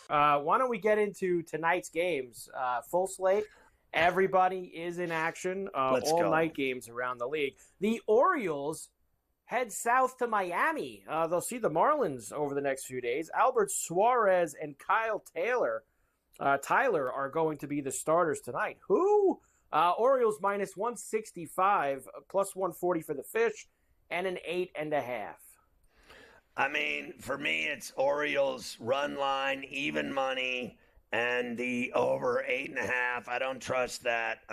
Why don't we get into tonight's games? Full slate. Everybody is in action. Let's All go. night games around the league. The Orioles head south to Miami. They'll see the Marlins over the next few days. Albert Suarez and Kyle Tyler are going to be the starters tonight. Who? Orioles minus 165, plus 140 for the fish, and an 8.5. I mean, for me, it's Orioles run line, even money, and the over 8.5. I don't trust that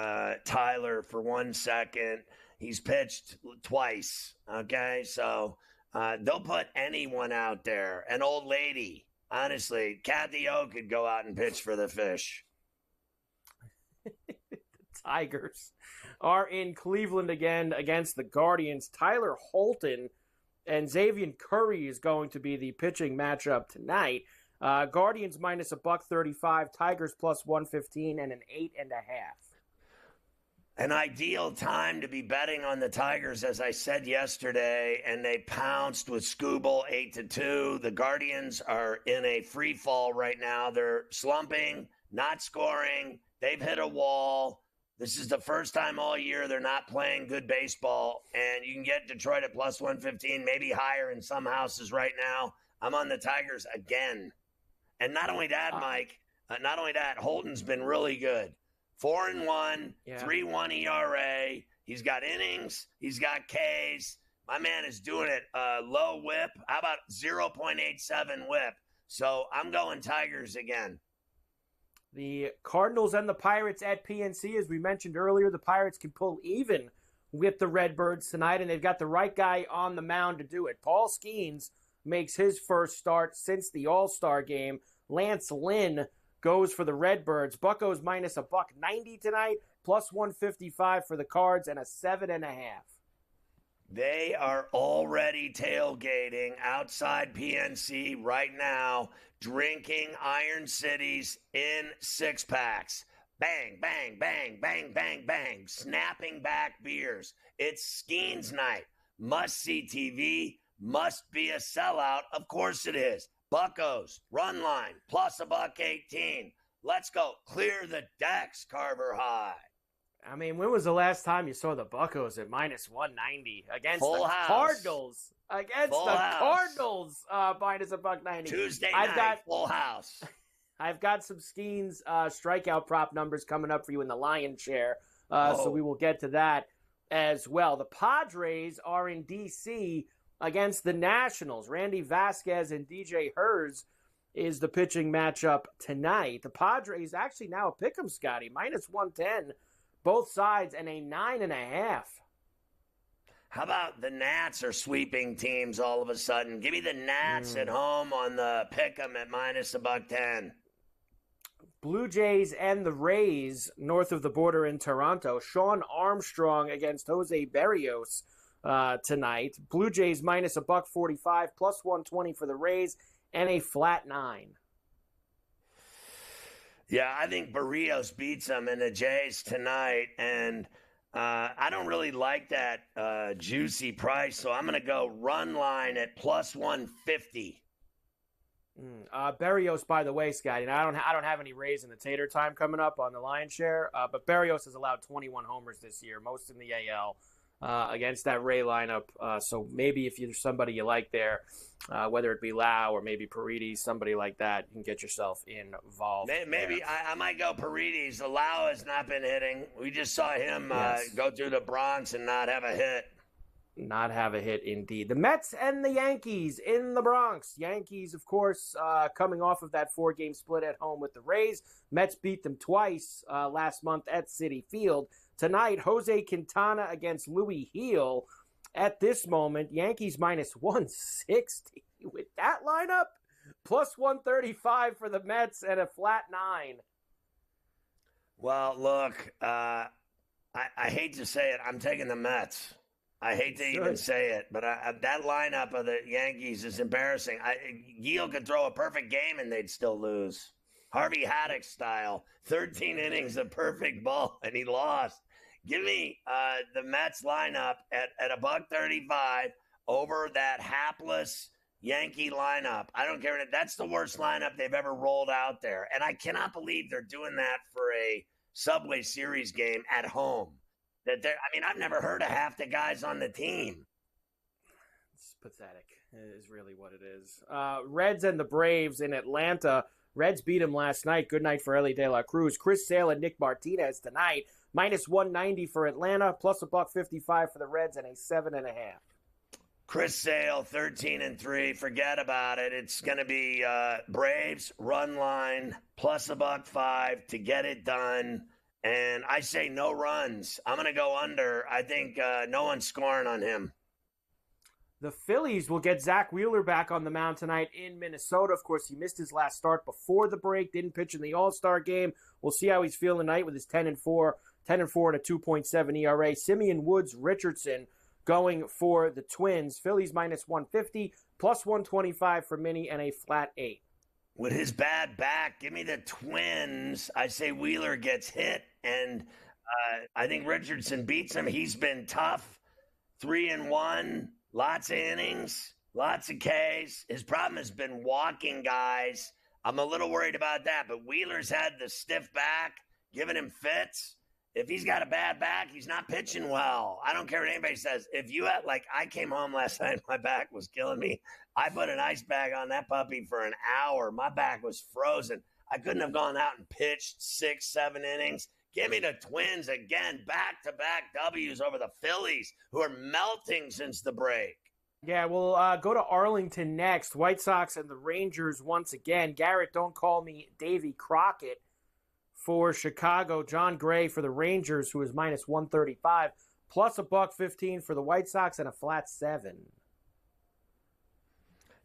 Tyler for 1 second. He's pitched twice. Okay, so they'll put anyone out there. An old lady, honestly, Kathy O could go out and pitch for the fish. The Tigers are in Cleveland again against the Guardians. Tyler Holton and Xavier Curry is going to be the pitching matchup tonight. Guardians minus $135, Tigers plus 115, and an 8.5. An ideal time to be betting on the Tigers, as I said yesterday, and they pounced with Scooble 8-2. The Guardians are in a free fall right now. They're slumping, not scoring. They've hit a wall. This is the first time all year they're not playing good baseball, and you can get Detroit at plus 115, maybe higher in some houses right now. I'm on the Tigers again. And not only that, Mike, Holton's been really good. 4-1, 3-1 ERA. He's got innings. He's got Ks. My man is doing it. Low whip. How about 0.87 whip? So I'm going Tigers again. The Cardinals and the Pirates at PNC. As we mentioned earlier, the Pirates can pull even with the Redbirds tonight, and they've got the right guy on the mound to do it. Paul Skeens makes his first start since the All-Star game. Lance Lynn goes for the Redbirds. Buccos minus $190 tonight, plus 155 for the Cards, and a 7.5. They are already tailgating outside PNC right now, drinking Iron Cities in 6-packs. Bang, bang, bang, bang, bang, bang. Snapping back beers. It's Skeens night. Must-see TV. Must be a sellout. Of course it is. Buccos, run line, plus $1.18. Let's go. Clear the decks, Carver High. I mean, when was the last time you saw the Buccos at minus 190 against Full the house. Cardinals? Full house. Cardinals, minus $1.90. Tuesday night, full house. I've got some Skeens strikeout prop numbers coming up for you in the Lion Share, so we will get to that as well. The Padres are in D.C. against the Nationals. Randy Vasquez and DJ Hers is the pitching matchup tonight. The Padres actually now a pick'em, Scotty, minus 110, both sides, and a 9.5. How about the Nats are sweeping teams all of a sudden? Give me the Nats at home on the pick'em at minus $1.10. Blue Jays and the Rays north of the border in Toronto. Sean Armstrong against Jose Berrios tonight. Blue Jays minus $1.45, plus 120 for the Rays, and a flat 9. Yeah, I think Berrios beats them in the Jays tonight, and I don't really like that juicy price, so I'm going to go run line at plus 150. Berrios, by the way, Scotty, and I don't have any Rays in the tater time coming up on the Lion's Share, but Berrios has allowed 21 homers this year, most in the AL. Against that Ray lineup. So maybe if you're somebody you like there, whether it be Lau or maybe Paredes, somebody like that, you can get yourself involved. Maybe I might go Paredes. Lau has not been hitting. We just saw him go through the Bronx and not have a hit. Not have a hit, indeed. The Mets and the Yankees in the Bronx. Yankees, of course, coming off of that 4-game split at home with the Rays. Mets beat them twice last month at Citi Field. Tonight, Jose Quintana against Louis Heel. At this moment, Yankees minus 160. With that lineup, plus 135 for the Mets and a flat 9. Well, look, I hate to say it. I'm taking the Mets. I hate to even say it, but that lineup of the Yankees is embarrassing. Heel could throw a perfect game and they'd still lose. Harvey Haddock style, 13 innings of perfect ball, and he lost. Give me the Mets lineup at $1.35 over that hapless Yankee lineup. I don't care. That's the worst lineup they've ever rolled out there. And I cannot believe they're doing that for a Subway Series game at home. I've never heard of half the guys on the team. It's pathetic, is really what it is. Reds and the Braves in Atlanta. Reds beat them last night. Good night for Ellie De La Cruz. Chris Sale and Nick Martinez tonight. Minus 190 for Atlanta, plus $1.55 for the Reds, and a 7.5. Chris Sale, 13-3. Forget about it. It's going to be Braves run line plus $1.05 to get it done. And I say no runs. I'm going to go under. I think no one's scoring on him. The Phillies will get Zach Wheeler back on the mound tonight in Minnesota. Of course, he missed his last start before the break, didn't pitch in the All-Star game. We'll see how he's feeling tonight with his 10-4 and a 2.7 ERA. Simeon Woods Richardson going for the Twins. Phillies minus 150, plus 125 for Minnie, and a flat 8. With his bad back, give me the Twins. I say Wheeler gets hit, and I think Richardson beats him. He's been tough, 3-1, lots of innings, lots of Ks. His problem has been walking guys. I'm a little worried about that, but Wheeler's had the stiff back, giving him fits. If he's got a bad back, he's not pitching well. I don't care what anybody says. If you had, I came home last night, my back was killing me. I put an ice bag on that puppy for an hour. My back was frozen. I couldn't have gone out and pitched 6-7 innings. Give me the Twins again, back-to-back W's over the Phillies, who are melting since the break. Yeah, we'll go to Arlington next. White Sox and the Rangers once again. Garrett, don't call me Davy Crockett for Chicago. John Gray for the Rangers, who is minus 135, plus $1.15 for the White Sox, and a flat 7.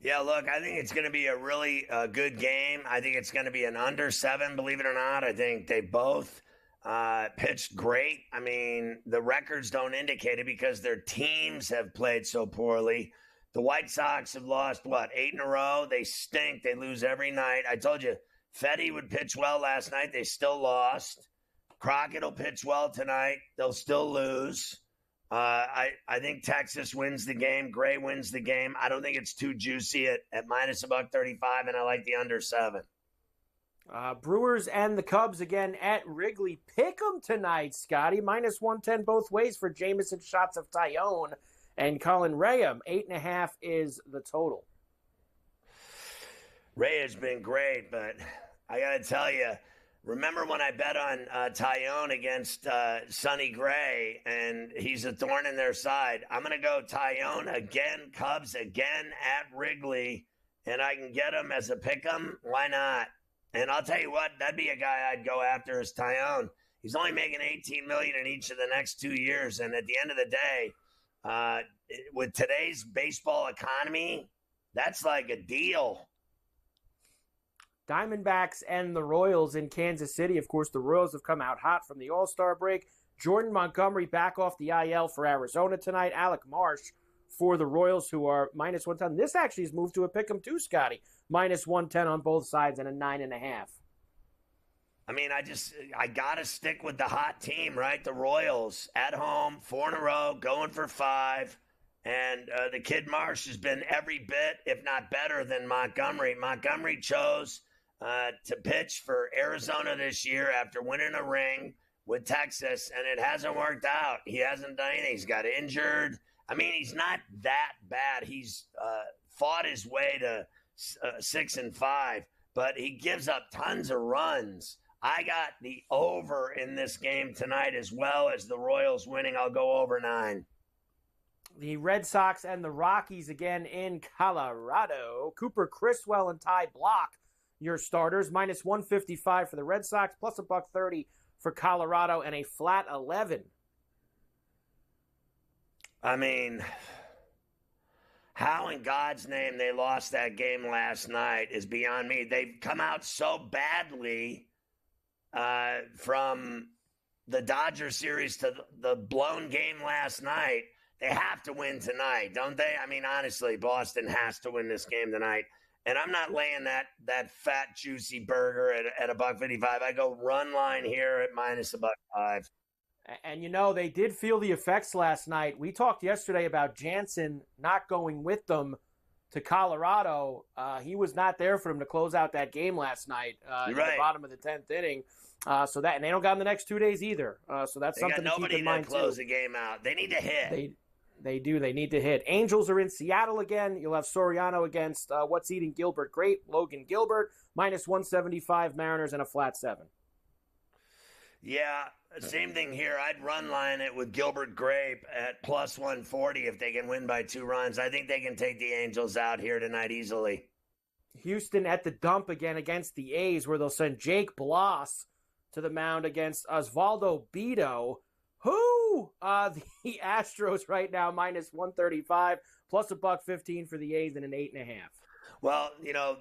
Yeah, look, I think it's going to be a really good game. I think it's going to be an under 7, believe it or not. I think they both pitched great. I mean, the records don't indicate it because their teams have played so poorly. The White Sox have lost, 8 in a row? They stink. They lose every night. I told you, Fetty would pitch well last night. They still lost. Crockett will pitch well tonight. They'll still lose. I think Texas wins the game. Gray wins the game. I don't think it's too juicy at minus $1.35, and I like the under 7. Brewers and the Cubs again at Wrigley. Pick 'em tonight, Scotty. Minus 110 both ways for Jameson shots of Tyone and Colin Rea. 8.5 is the total. Ray has been great, but I got to tell you, remember when I bet on Tyone against Sonny Gray, and he's a thorn in their side? I'm going to go Tyone again, Cubs again at Wrigley, and I can get him as a pick'em. Why not? And I'll tell you what, that'd be a guy I'd go after is Tyone. He's only making $18 million in each of the next 2 years, and at the end of the day, with today's baseball economy, that's like a deal. Diamondbacks and the Royals in Kansas City. Of course, the Royals have come out hot from the All-Star break. Jordan Montgomery back off the IL for Arizona tonight. Alec Marsh for the Royals, who are minus 110. This actually has moved to a pick'em too, Scotty. Minus 110 on both sides and a 9.5. I mean, I got to stick with the hot team, right? The Royals at home, 4 in a row, going for 5. And the kid Marsh has been every bit, if not better, than Montgomery. Montgomery chose to pitch for Arizona this year after winning a ring with Texas, and it hasn't worked out. He hasn't done anything. He's got injured. I mean, he's not that bad. He's fought his way to 6-5, but he gives up tons of runs. I got the over in this game tonight as well as the Royals winning. I'll go over 9. The Red Sox and the Rockies again in Colorado. Cooper Criswell and Ty Block, your starters. Minus 155 for the Red Sox, plus $1.30 for Colorado, and a flat 11. I mean, how in God's name they lost that game last night is beyond me. They've come out so badly from the Dodger series to the blown game last night. They have to win tonight, don't they? I mean, honestly, Boston has to win this game tonight. And I'm not laying that fat, juicy burger at $1.55. I go run line here at minus $1.05. And, you know, they did feel the effects last night. We talked yesterday about Jansen not going with them to Colorado. He was not there for him to close out that game last night in the bottom of the 10th inning. And they don't got him the next 2 days either. So that's something to keep in mind too. Nobody to close the game out. They need to hit. They do. They need to hit. Angels are in Seattle again. You'll have Soriano against what's eating Gilbert Grape, Logan Gilbert, minus 175 Mariners and a flat 7. Yeah, same thing here. I'd run line it with Gilbert Grape at plus 140 if they can win by 2 runs. I think they can take the Angels out here tonight easily. Houston at the dump again against the A's, where they'll send Jake Bloss to the mound against Osvaldo Bido. The Astros right now minus 135, plus $1.15 for the A's and an 8.5. Well,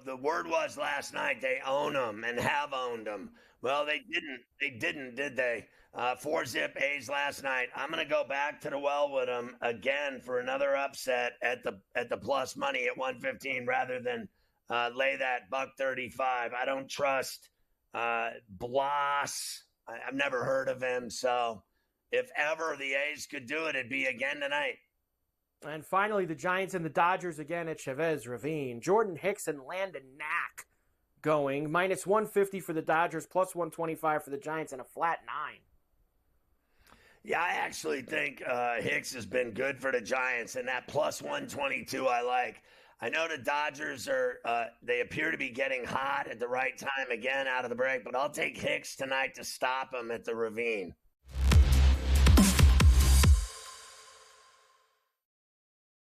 the word was last night they own them and have owned them. Well, they didn't. They didn't, did they? 4-zip A's last night. I'm going to go back to the well with them again for another upset at the plus money at 115 rather than lay that $1.35. I don't trust Bloss. I've never heard of him, so if ever the A's could do it, it'd be again tonight. And finally, the Giants and the Dodgers again at Chavez Ravine. Jordan Hicks and Landon Knack going. Minus 150 for the Dodgers, plus 125 for the Giants, and a flat 9. Yeah, I actually think Hicks has been good for the Giants, and that plus 122 I like. I know the Dodgers they appear to be getting hot at the right time again out of the break, but I'll take Hicks tonight to stop them at the Ravine.